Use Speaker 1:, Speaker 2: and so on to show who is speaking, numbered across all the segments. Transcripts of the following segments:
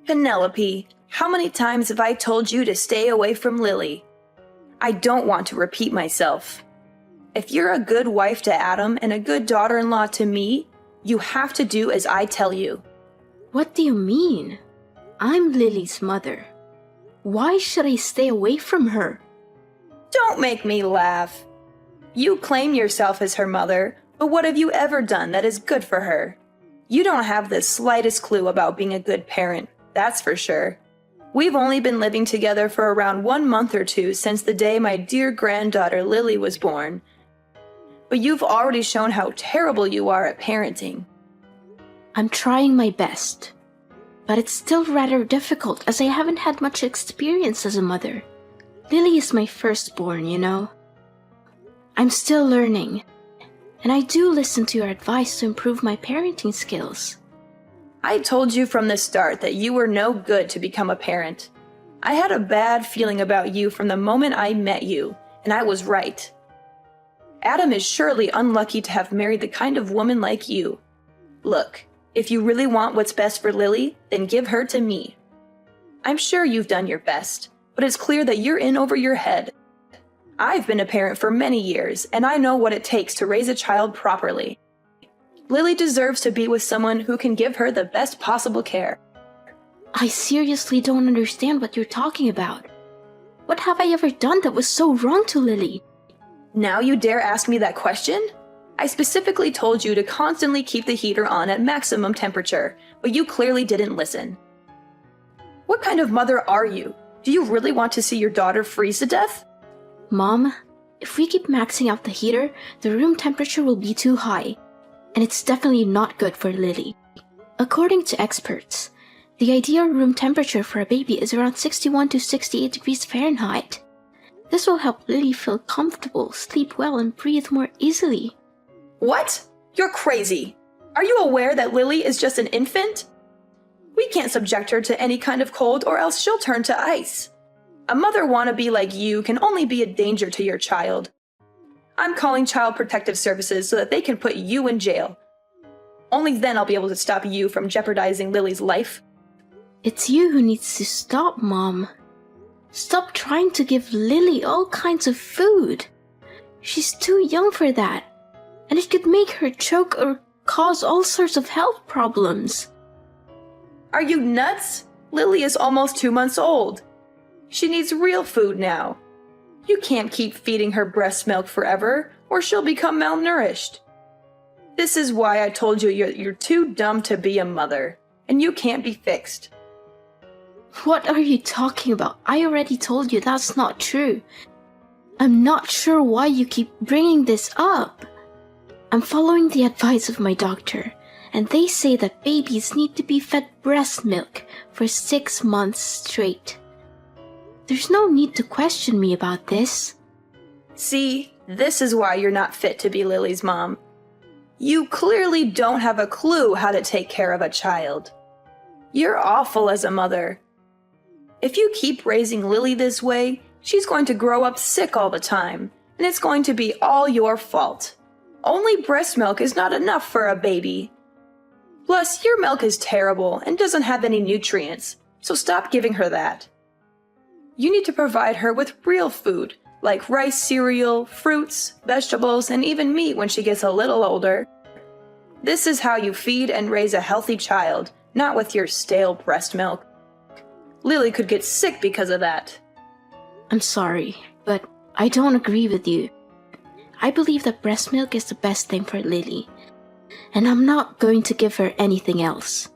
Speaker 1: Penelope, how many times have I told you to stay away from Lily? I don't want to repeat myself. If you're a good wife to Adam and a good daughter-in-law to me, you have to do as I tell you.
Speaker 2: What do you mean? I'm Lily's mother. Why should I stay away from her?
Speaker 1: Don't make me laugh. You claim yourself as her mother, but what have you ever done that is good for her? You don't have the slightest clue about being a good parent, that's for sure. We've only been living together for around 1 month or two since the day my dear granddaughter Lily was born. But you've already shown how terrible you are at parenting.
Speaker 2: I'm trying my best, but it's still rather difficult as I haven't had much experience as a mother. Lily is my firstborn, you know. I'm still learning, and I do listen to your advice to improve my parenting skills.
Speaker 1: I told you from the start that you were no good to become a parent. I had a bad feeling about you from the moment I met you, and I was right. Adam is surely unlucky to have married the kind of woman like you. Look, if you really want what's best for Lily, then give her to me. I'm sure you've done your best, but it's clear that you're in over your head. I've been a parent for many years, and I know what it takes to raise a child properly. Lily deserves to be with someone who can give her the best possible care.
Speaker 2: I seriously don't understand what you're talking about. What have I ever done that was so wrong to Lily?
Speaker 1: Now you dare ask me that question? I specifically told you to constantly keep the heater on at maximum temperature, but you clearly didn't listen. What kind of mother are you? Do you really want to see your daughter freeze to death?
Speaker 2: Mom, if we keep maxing out the heater, the room temperature will be too high, and it's definitely not good for Lily. According to experts, the ideal room temperature for a baby is around 61 to 68 degrees Fahrenheit. This will help Lily feel comfortable, sleep well, and breathe more easily.
Speaker 1: What? You're crazy. Are you aware that Lily is just an infant? We can't subject her to any kind of cold or else she'll turn to ice. A mother wannabe like you can only be a danger to your child. I'm calling Child Protective Services so that they can put you in jail. Only then I'll be able to stop you from jeopardizing Lily's life.
Speaker 2: It's you who needs to stop, Mom. Stop trying to give Lily all kinds of food. She's too young for that, and it could make her choke or cause all sorts of health problems.
Speaker 1: Are you nuts? Lily is almost 2 months old. She needs real food now. You can't keep feeding her breast milk forever, or she'll become malnourished. This is why I told you you're too dumb to be a mother, and you can't be fixed.
Speaker 2: What are you talking about? I already told you that's not true. I'm not sure why you keep bringing this up. I'm following the advice of my doctor, and they say that babies need to be fed breast milk for 6 months straight. There's no need to question me about this.
Speaker 1: See, this is why you're not fit to be Lily's mom. You clearly don't have a clue how to take care of a child. You're awful as a mother. If you keep raising Lily this way, she's going to grow up sick all the time, and it's going to be all your fault. Only breast milk is not enough for a baby. Plus, your milk is terrible and doesn't have any nutrients, so stop giving her that. You need to provide her with real food, like rice cereal, fruits, vegetables, and even meat when she gets a little older. This is how you feed and raise a healthy child, not with your stale breast milk. Lily could get sick because of that.
Speaker 2: I'm sorry, but I don't agree with you. I believe that breast milk is the best thing for Lily, and I'm not going to give her anything else.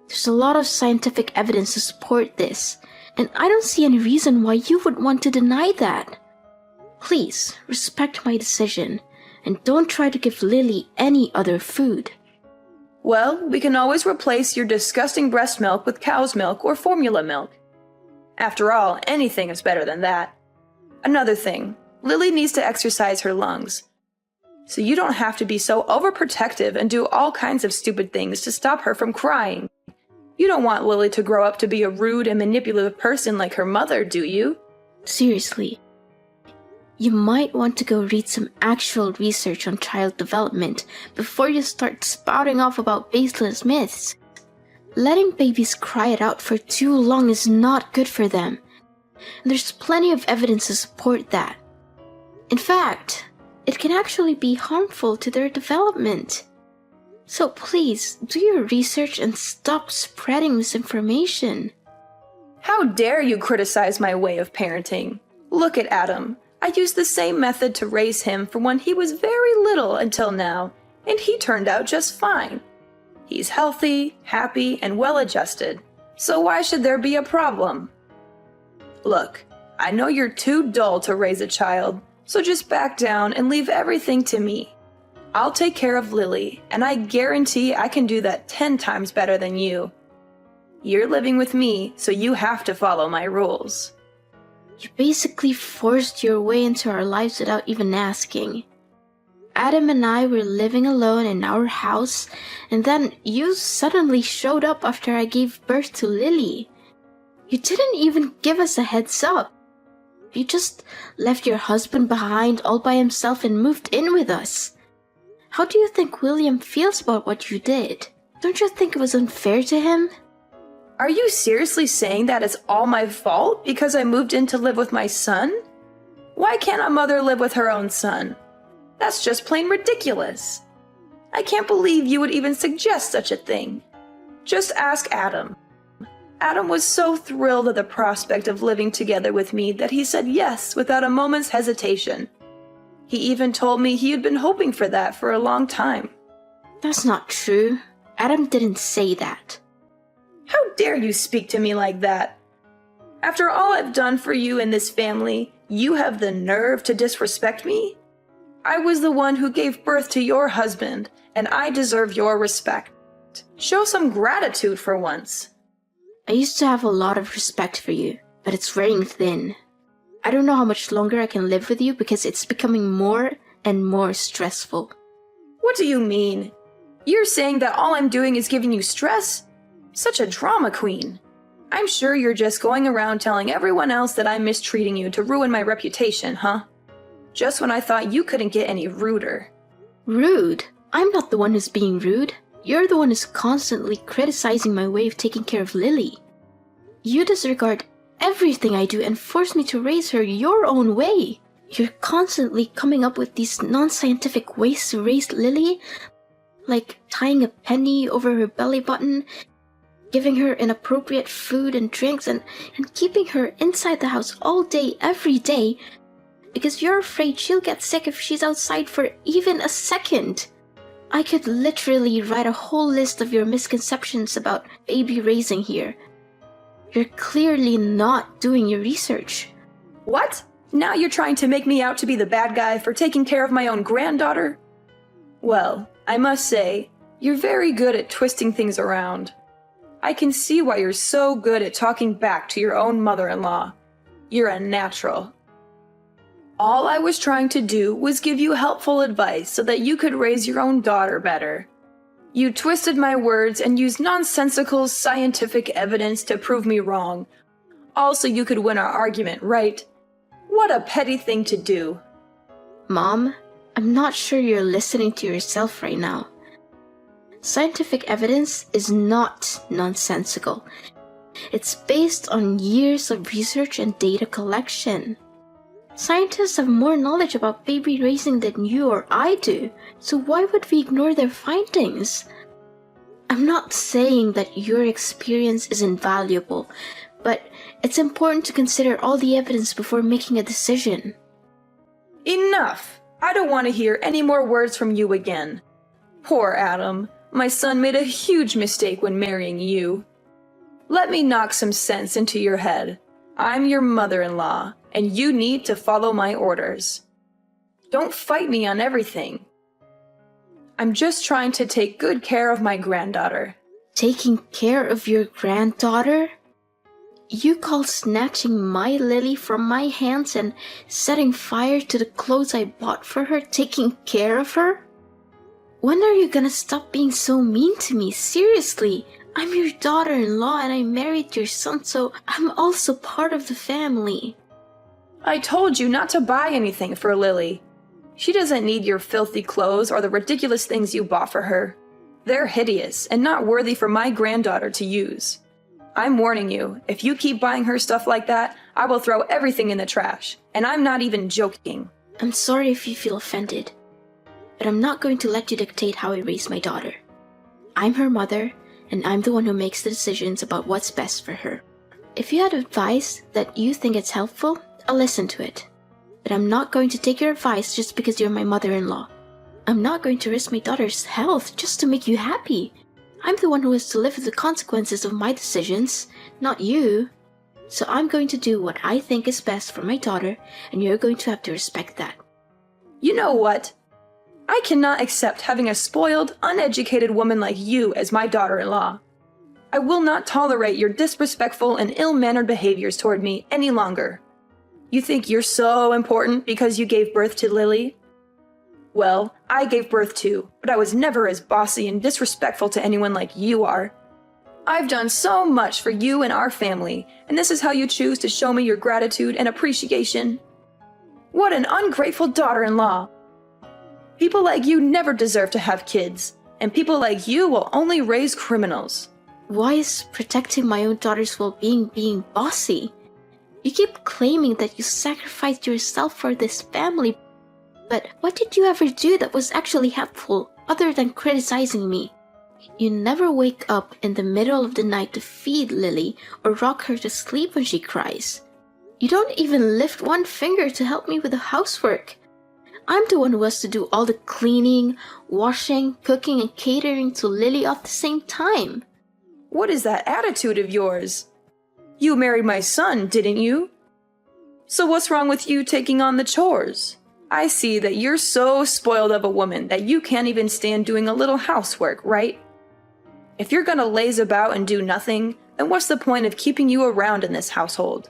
Speaker 2: There's a lot of scientific evidence to support this, and I don't see any reason why you would want to deny that. Please, respect my decision, and don't try to give Lily any other food.
Speaker 1: Well, we can always replace your disgusting breast milk with cow's milk or formula milk. After all, anything is better than that. Another thing, Lily needs to exercise her lungs. So you don't have to be so overprotective and do all kinds of stupid things to stop her from crying. You don't want Lily to grow up to be a rude and manipulative person like her mother, do you?
Speaker 2: Seriously. You might want to go read some actual research on child development before you start spouting off about baseless myths. Letting babies cry it out for too long is not good for them. And there's plenty of evidence to support that. In fact, it can actually be harmful to their development. So please, do your research and stop spreading misinformation.
Speaker 1: How dare you criticize my way of parenting? Look at Adam. I used the same method to raise him from when he was very little until now, and he turned out just fine. He's healthy, happy, and well-adjusted, so why should there be a problem? Look, I know you're too dull to raise a child, so just back down and leave everything to me. I'll take care of Lily, and I guarantee I can do that 10 times better than you. You're living with me, so you have to follow my rules.
Speaker 2: You basically forced your way into our lives without even asking. Adam and I were living alone in our house, and then you suddenly showed up after I gave birth to Lily. You didn't even give us a heads up. You just left your husband behind all by himself and moved in with us. How do you think William feels about what you did? Don't you think it was unfair to him?
Speaker 1: Are you seriously saying that it's all my fault because I moved in to live with my son? Why can't a mother live with her own son? That's just plain ridiculous. I can't believe you would even suggest such a thing. Just ask Adam. Adam was so thrilled at the prospect of living together with me that he said yes without a moment's hesitation. He even told me he had been hoping for that for a long time.
Speaker 2: That's not true. Adam didn't say that.
Speaker 1: How dare you speak to me like that? After all I've done for you and this family, you have the nerve to disrespect me? I was the one who gave birth to your husband, and I deserve your respect. Show some gratitude for once.
Speaker 2: I used to have a lot of respect for you, but it's wearing thin. I don't know how much longer I can live with you because it's becoming more and more stressful.
Speaker 1: What do you mean? You're saying that all I'm doing is giving you stress? Such a drama queen. I'm sure you're just going around telling everyone else that I'm mistreating you to ruin my reputation, huh? Just when I thought you couldn't get any ruder.
Speaker 2: Rude? I'm not the one who's being rude. You're the one who's constantly criticizing my way of taking care of Lily. You disregard everything I do and force me to raise her your own way. You're constantly coming up with these non-scientific ways to raise Lily, like tying a penny over her belly button, giving her inappropriate food and drinks, and keeping her inside the house all day, every day, because you're afraid she'll get sick if she's outside for even a second. I could literally write a whole list of your misconceptions about baby raising here. You're clearly not doing your research.
Speaker 1: What? Now you're trying to make me out to be the bad guy for taking care of my own granddaughter? Well, I must say, you're very good at twisting things around. I can see why you're so good at talking back to your own mother-in-law. You're a natural. All I was trying to do was give you helpful advice so that you could raise your own daughter better. You twisted my words and used nonsensical scientific evidence to prove me wrong. Also, you could win our argument, right? What a petty thing to do.
Speaker 2: Mom, I'm not sure you're listening to yourself right now. Scientific evidence is not nonsensical. It's based on years of research and data collection. Scientists have more knowledge about baby raising than you or I do, so why would we ignore their findings? I'm not saying that your experience is invaluable, but it's important to consider all the evidence before making a decision.
Speaker 1: Enough! I don't want to hear any more words from you again. Poor Adam. My son made a huge mistake when marrying you. Let me knock some sense into your head. I'm your mother-in-law, and you need to follow my orders. Don't fight me on everything. I'm just trying to take good care of my granddaughter.
Speaker 2: Taking care of your granddaughter? You call snatching my Lily from my hands and setting fire to the clothes I bought for her taking care of her? When are you gonna stop being so mean to me? Seriously, I'm your daughter-in-law and I married your son, so I'm also part of the family.
Speaker 1: I told you not to buy anything for Lily. She doesn't need your filthy clothes or the ridiculous things you bought for her. They're hideous and not worthy for my granddaughter to use. I'm warning you, if you keep buying her stuff like that, I will throw everything in the trash. And I'm not even joking.
Speaker 2: I'm sorry if you feel offended, but I'm not going to let you dictate how I raise my daughter. I'm her mother, and I'm the one who makes the decisions about what's best for her. If you had advice that you think is helpful, I'll listen to it. But I'm not going to take your advice just because you're my mother-in-law. I'm not going to risk my daughter's health just to make you happy. I'm the one who has to live with the consequences of my decisions, not you. So I'm going to do what I think is best for my daughter, and you're going to have to respect that.
Speaker 1: You know what? I cannot accept having a spoiled, uneducated woman like you as my daughter-in-law. I will not tolerate your disrespectful and ill-mannered behaviors toward me any longer. You think you're so important because you gave birth to Lily? Well, I gave birth too, but I was never as bossy and disrespectful to anyone like you are. I've done so much for you and our family, and this is how you choose to show me your gratitude and appreciation? What an ungrateful daughter-in-law! People like you never deserve to have kids, and people like you will only raise criminals.
Speaker 2: Why is protecting my own daughter's well-being being bossy? You keep claiming that you sacrificed yourself for this family, but what did you ever do that was actually helpful other than criticizing me? You never wake up in the middle of the night to feed Lily or rock her to sleep when she cries. You don't even lift one finger to help me with the housework. I'm the one who has to do all the cleaning, washing, cooking, and catering to Lily all at the same time.
Speaker 1: What is that attitude of yours? You married my son, didn't you? So what's wrong with you taking on the chores? I see that you're so spoiled of a woman that you can't even stand doing a little housework, right? If you're gonna laze about and do nothing, then what's the point of keeping you around in this household?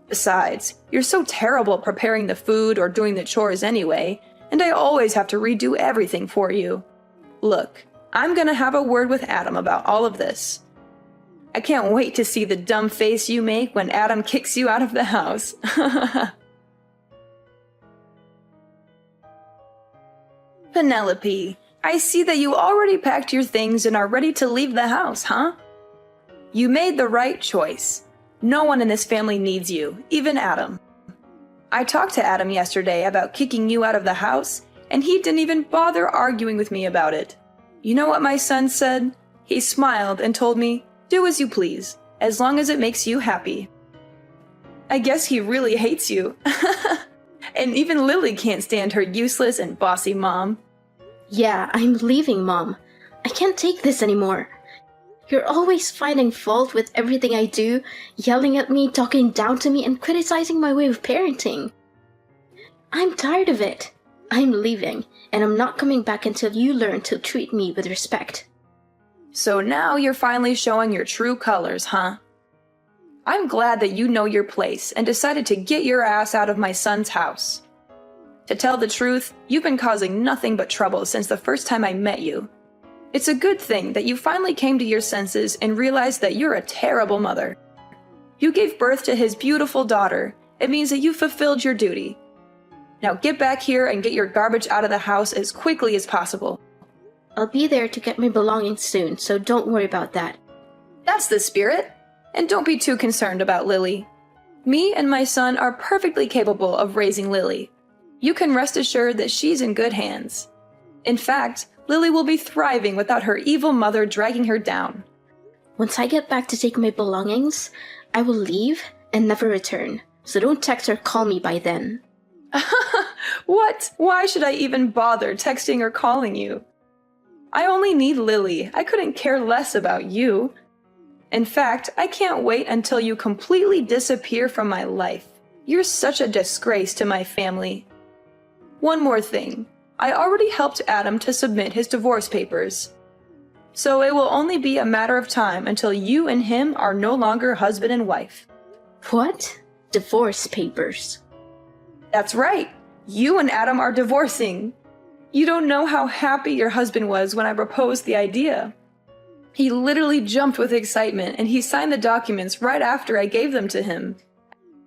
Speaker 1: Besides, you're so terrible preparing the food or doing the chores anyway, and I always have to redo everything for you. Look, I'm gonna have a word with Adam about all of this. I can't wait to see the dumb face you make when Adam kicks you out of the house. Penelope, I see that you already packed your things and are ready to leave the house, huh? You made the right choice. No one in this family needs you, even Adam. I talked to Adam yesterday about kicking you out of the house, and he didn't even bother arguing with me about it. You know what my son said? He smiled and told me, "Do as you please, as long as it makes you happy." I guess he really hates you. And even Lily can't stand her useless and bossy mom.
Speaker 2: Yeah, I'm leaving, Mom. I can't take this anymore. You're always finding fault with everything I do, yelling at me, talking down to me, and criticizing my way of parenting. I'm tired of it. I'm leaving, and I'm not coming back until you learn to treat me with respect.
Speaker 1: So now you're finally showing your true colors, huh? I'm glad that you know your place and decided to get your ass out of my son's house. To tell the truth, you've been causing nothing but trouble since the first time I met you. It's a good thing that you finally came to your senses and realized that you're a terrible mother. You gave birth to his beautiful daughter. It means that you fulfilled your duty. Now get back here and get your garbage out of the house as quickly as possible.
Speaker 2: I'll be there to get my belongings soon, so don't worry about that.
Speaker 1: That's the spirit. And don't be too concerned about Lily. Me and my son are perfectly capable of raising Lily. You can rest assured that she's in good hands. In fact, Lily will be thriving without her evil mother dragging her down.
Speaker 2: Once I get back to take my belongings, I will leave and never return, so don't text or call me by then.
Speaker 1: What? Why should I even bother texting or calling you? I only need Lily. I couldn't care less about you. In fact, I can't wait until you completely disappear from my life. You're such a disgrace to my family. One more thing. I already helped Adam to submit his divorce papers. So it will only be a matter of time until you and him are no longer husband and wife.
Speaker 2: What? Divorce papers?
Speaker 1: That's right. You and Adam are divorcing. You don't know how happy your husband was when I proposed the idea. He literally jumped with excitement, and he signed the documents right after I gave them to him.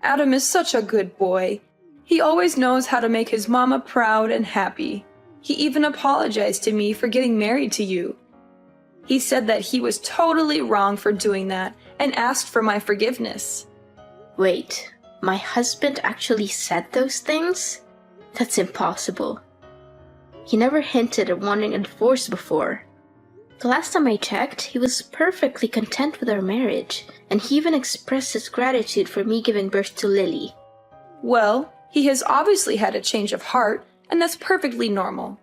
Speaker 1: Adam is such a good boy. He always knows how to make his mama proud and happy. He even apologized to me for getting married to you. He said that he was totally wrong for doing that and asked for my forgiveness.
Speaker 2: Wait, my husband actually said those things? That's impossible. He never hinted at wanting a divorce before. The last time I checked, he was perfectly content with our marriage, and he even expressed his gratitude for me giving birth to Lily.
Speaker 1: Well, he has obviously had a change of heart, and that's perfectly normal.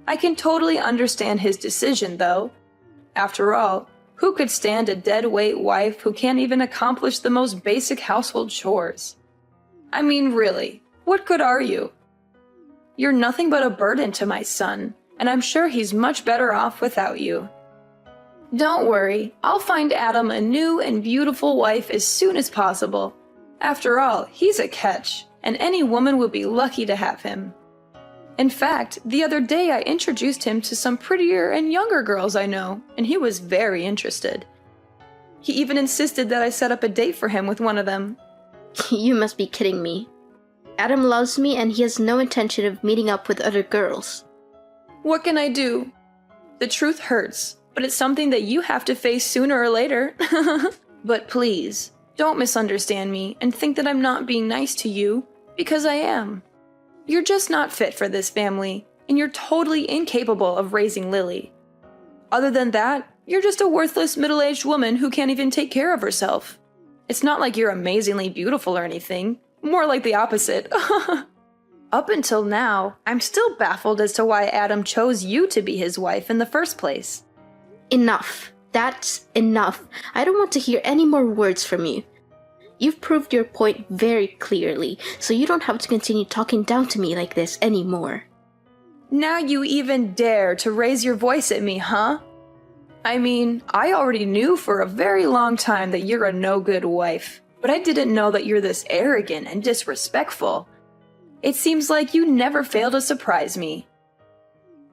Speaker 1: I can totally understand his decision, though. After all, who could stand a dead-weight wife who can't even accomplish the most basic household chores? I mean, really, what good are you? You're nothing but a burden to my son, and I'm sure he's much better off without you. Don't worry, I'll find Adam a new and beautiful wife as soon as possible. After all, he's a catch, and any woman would be lucky to have him. In fact, the other day I introduced him to some prettier and younger girls I know, and he was very interested. He even insisted that I set up a date for him with one of them.
Speaker 2: You must be kidding me. Adam loves me and he has no intention of meeting up with other girls.
Speaker 1: What can I do? The truth hurts, but it's something that you have to face sooner or later. But please, don't misunderstand me and think that I'm not being nice to you, because I am. You're just not fit for this family, and you're totally incapable of raising Lily. Other than that, you're just a worthless middle-aged woman who can't even take care of herself. It's not like you're amazingly beautiful or anything, more like the opposite. Up until now, I'm still baffled as to why Adam chose you to be his wife in the first place.
Speaker 2: Enough. That's enough. I don't want to hear any more words from you. You've proved your point very clearly, so you don't have to continue talking down to me like this anymore.
Speaker 1: Now you even dare to raise your voice at me, huh? I mean, I already knew for a very long time that you're a no-good wife, but I didn't know that you're this arrogant and disrespectful. It seems like you never fail to surprise me.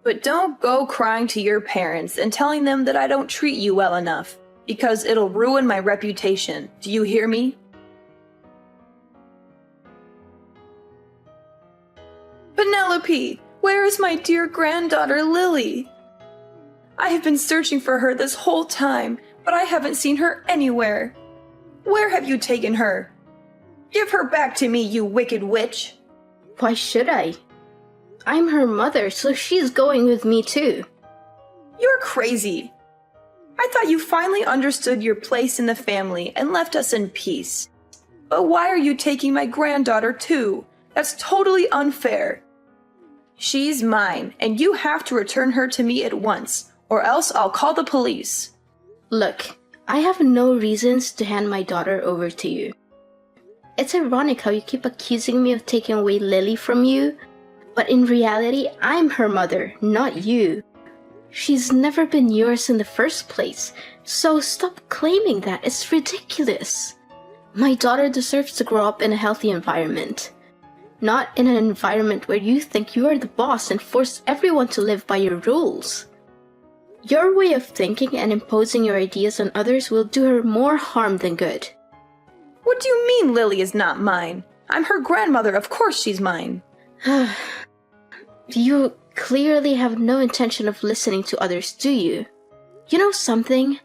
Speaker 1: But don't go crying to your parents and telling them that I don't treat you well enough, because it'll ruin my reputation. Do you hear me? Penelope, where is my dear granddaughter Lily? I have been searching for her this whole time, but I haven't seen her anywhere. Where have you taken her? Give her back to me, you wicked witch!
Speaker 2: Why should I? I'm her mother, so she's going with me too.
Speaker 1: You're crazy. I thought you finally understood your place in the family and left us in peace. But why are you taking my granddaughter too? That's totally unfair. She's mine, and you have to return her to me at once, or else I'll call the police.
Speaker 2: Look, I have no reasons to hand my daughter over to you. It's ironic how you keep accusing me of taking away Lily from you, but in reality, I'm her mother, not you. She's never been yours in the first place, so stop claiming that. It's ridiculous. My daughter deserves to grow up in a healthy environment. Not in an environment where you think you are the boss and force everyone to live by your rules. Your way of thinking and imposing your ideas on others will do her more harm than good.
Speaker 1: What do you mean Lily is not mine? I'm her grandmother, of course she's mine.
Speaker 2: You clearly have no intention of listening to others, do you? You know something?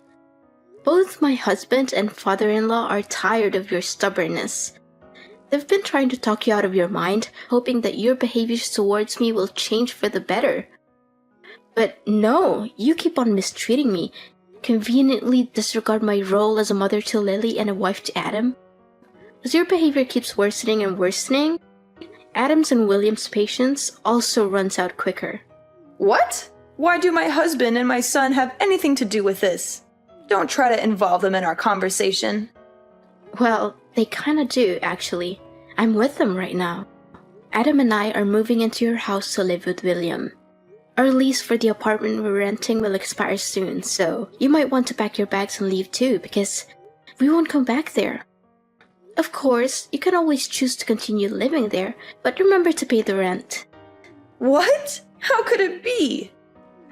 Speaker 2: Both my husband and father-in-law are tired of your stubbornness. They've been trying to talk you out of your mind, hoping that your behaviors towards me will change for the better. But no, you keep on mistreating me, conveniently disregard my role as a mother to Lily and a wife to Adam. As your behavior keeps worsening and worsening, Adam's and William's patience also runs out quicker.
Speaker 1: What? Why do my husband and my son have anything to do with this? Don't try to involve them in our conversation.
Speaker 2: Well, they kinda do, actually. I'm with them right now. Adam and I are moving into your house to live with William. Our lease for the apartment we're renting will expire soon, so you might want to pack your bags and leave too, because we won't come back there. Of course, you can always choose to continue living there, but remember to pay the rent.
Speaker 1: What? How could it be?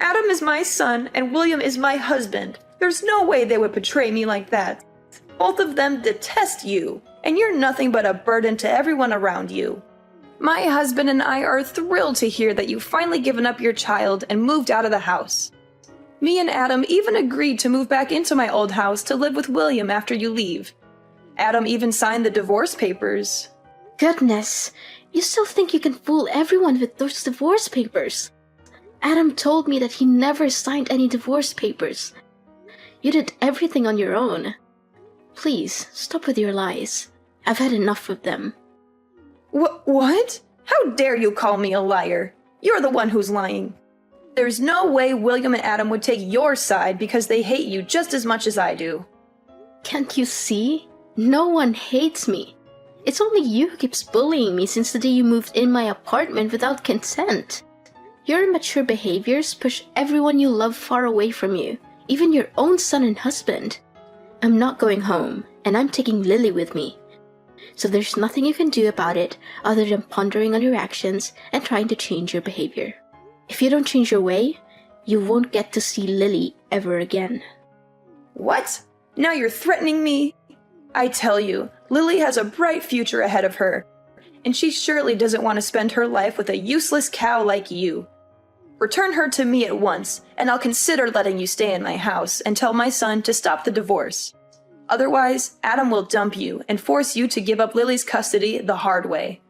Speaker 1: Adam is my son and William is my husband. There's no way they would betray me like that. Both of them detest you, and you're nothing but a burden to everyone around you. My husband and I are thrilled to hear that you've finally given up your child and moved out of the house. Me and Adam even agreed to move back into my old house to live with William after you leave. Adam even signed the divorce papers.
Speaker 2: Goodness, you still think you can fool everyone with those divorce papers? Adam told me that he never signed any divorce papers. You did everything on your own. Please, stop with your lies. I've had enough of them.
Speaker 1: What? How dare you call me a liar? You're the one who's lying. There's no way William and Adam would take your side because they hate you just as much as I do.
Speaker 2: Can't you see? No one hates me. It's only you who keeps bullying me since the day you moved in my apartment without consent. Your immature behaviors push everyone you love far away from you, even your own son and husband. I'm not going home, and I'm taking Lily with me. So there's nothing you can do about it other than pondering on your actions and trying to change your behavior. If you don't change your way, you won't get to see Lily ever again.
Speaker 1: What? Now you're threatening me? I tell you, Lily has a bright future ahead of her, and she surely doesn't want to spend her life with a useless cow like you. Return her to me at once, and I'll consider letting you stay in my house and tell my son to stop the divorce. Otherwise, Adam will dump you and force you to give up Lily's custody the hard way.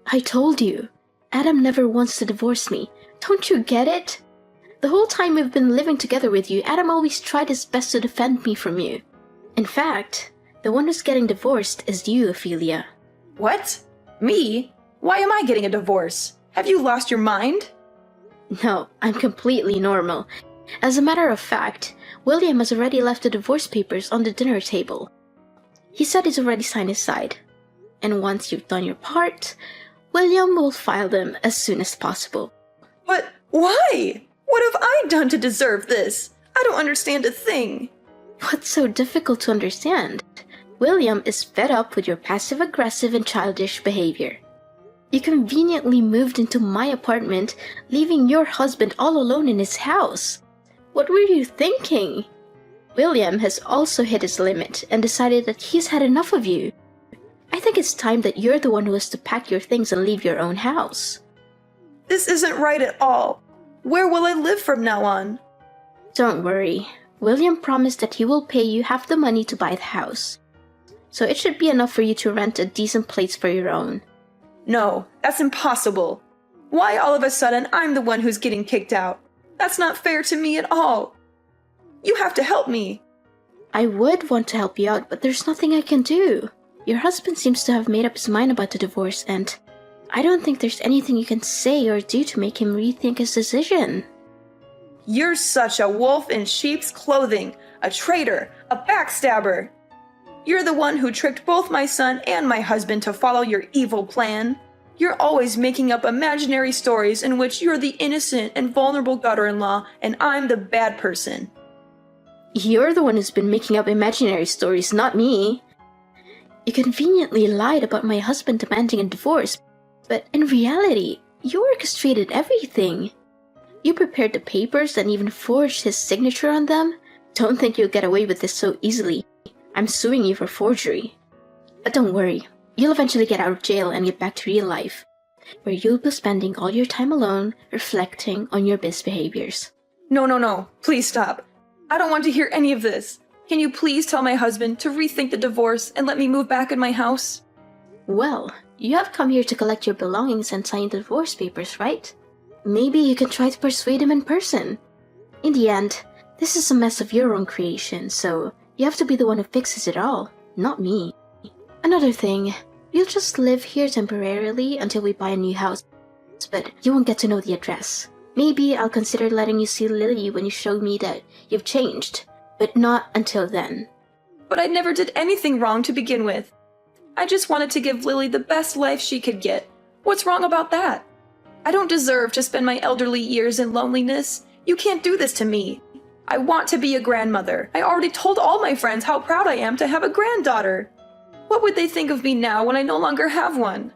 Speaker 2: I told you, Adam never wants to divorce me. Don't you get it? The whole time we've been living together with you, Adam always tried his best to defend me from you. In fact, the one who's getting divorced is you, Ophelia.
Speaker 1: What? Me? Why am I getting a divorce? Have you lost your mind?
Speaker 2: No, I'm completely normal. As a matter of fact, William has already left the divorce papers on the dinner table. He said he's already signed his side. And once you've done your part, William will file them as soon as possible.
Speaker 1: But why? What have I done to deserve this? I don't understand a thing.
Speaker 2: What's so difficult to understand? William is fed up with your passive-aggressive and childish behavior. You conveniently moved into my apartment, leaving your husband all alone in his house. What were you thinking? William has also hit his limit and decided that he's had enough of you. I think it's time that you're the one who has to pack your things and leave your own house.
Speaker 1: This isn't right at all. Where will I live from now on?
Speaker 2: Don't worry. William promised that he will pay you half the money to buy the house. So it should be enough for you to rent a decent place for your own.
Speaker 1: No, that's impossible. Why all of a sudden I'm the one who's getting kicked out? That's not fair to me at all. You have to help me.
Speaker 2: I would want to help you out, but there's nothing I can do. Your husband seems to have made up his mind about the divorce, and I don't think there's anything you can say or do to make him rethink his decision.
Speaker 1: You're such a wolf in sheep's clothing, a traitor, a backstabber. You're the one who tricked both my son and my husband to follow your evil plan. You're always making up imaginary stories in which you're the innocent and vulnerable daughter-in-law and I'm the bad person.
Speaker 2: You're the one who's been making up imaginary stories, not me. You conveniently lied about my husband demanding a divorce, but in reality, you orchestrated everything. You prepared the papers and even forged his signature on them. Don't think you'll get away with this so easily. I'm suing you for forgery. But don't worry, you'll eventually get out of jail and get back to real life, where you'll be spending all your time alone, reflecting on your misbehaviors.
Speaker 1: No, please stop. I don't want to hear any of this. Can you please tell my husband to rethink the divorce and let me move back in my house?
Speaker 2: Well, you have come here to collect your belongings and sign the divorce papers, right? Maybe you can try to persuade him in person. In the end, this is a mess of your own creation, so you have to be the one who fixes it all, not me. Another thing, you'll just live here temporarily until we buy a new house, but you won't get to know the address. Maybe I'll consider letting you see Lily when you show me that you've changed, but not until then.
Speaker 1: But I never did anything wrong to begin with. I just wanted to give Lily the best life she could get. What's wrong about that? I don't deserve to spend my elderly years in loneliness. You can't do this to me. I want to be a grandmother. I already told all my friends how proud I am to have a granddaughter. What would they think of me now when I no longer have one?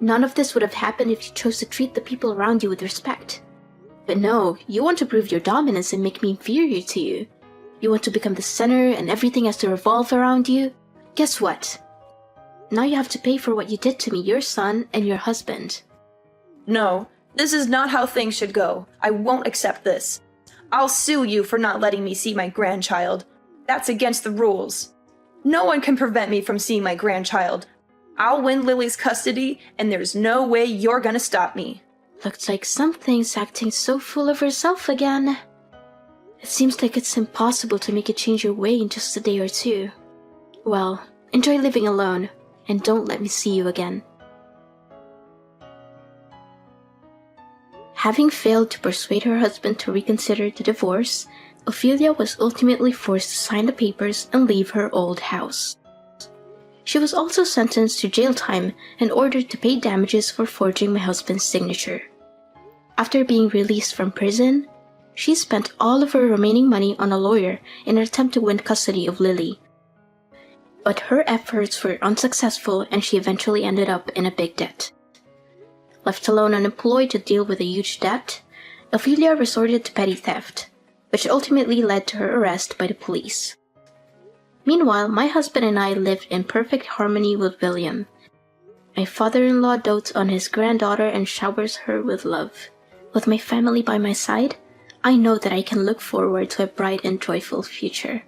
Speaker 2: None of this would have happened if you chose to treat the people around you with respect. But no, you want to prove your dominance and make me inferior to you. You want to become the center and everything has to revolve around you. Guess what? Now you have to pay for what you did to me, your son, and your husband.
Speaker 1: No, this is not how things should go. I won't accept this. I'll sue you for not letting me see my grandchild. That's against the rules. No one can prevent me from seeing my grandchild. I'll win Lily's custody, and there's no way you're gonna stop me.
Speaker 2: Looks like something's acting so full of herself again. It seems like it's impossible to make it change your way in just a day or two. Well, enjoy living alone, and don't let me see you again. Having failed to persuade her husband to reconsider the divorce, Ophelia was ultimately forced to sign the papers and leave her old house. She was also sentenced to jail time and ordered to pay damages for forging my husband's signature. After being released from prison, she spent all of her remaining money on a lawyer in an attempt to win custody of Lily. But her efforts were unsuccessful and she eventually ended up in a big debt. Left alone unemployed to deal with a huge debt, Ophelia resorted to petty theft, which ultimately led to her arrest by the police. Meanwhile, my husband and I lived in perfect harmony with William. My father-in-law dotes on his granddaughter and showers her with love. With my family by my side, I know that I can look forward to a bright and joyful future.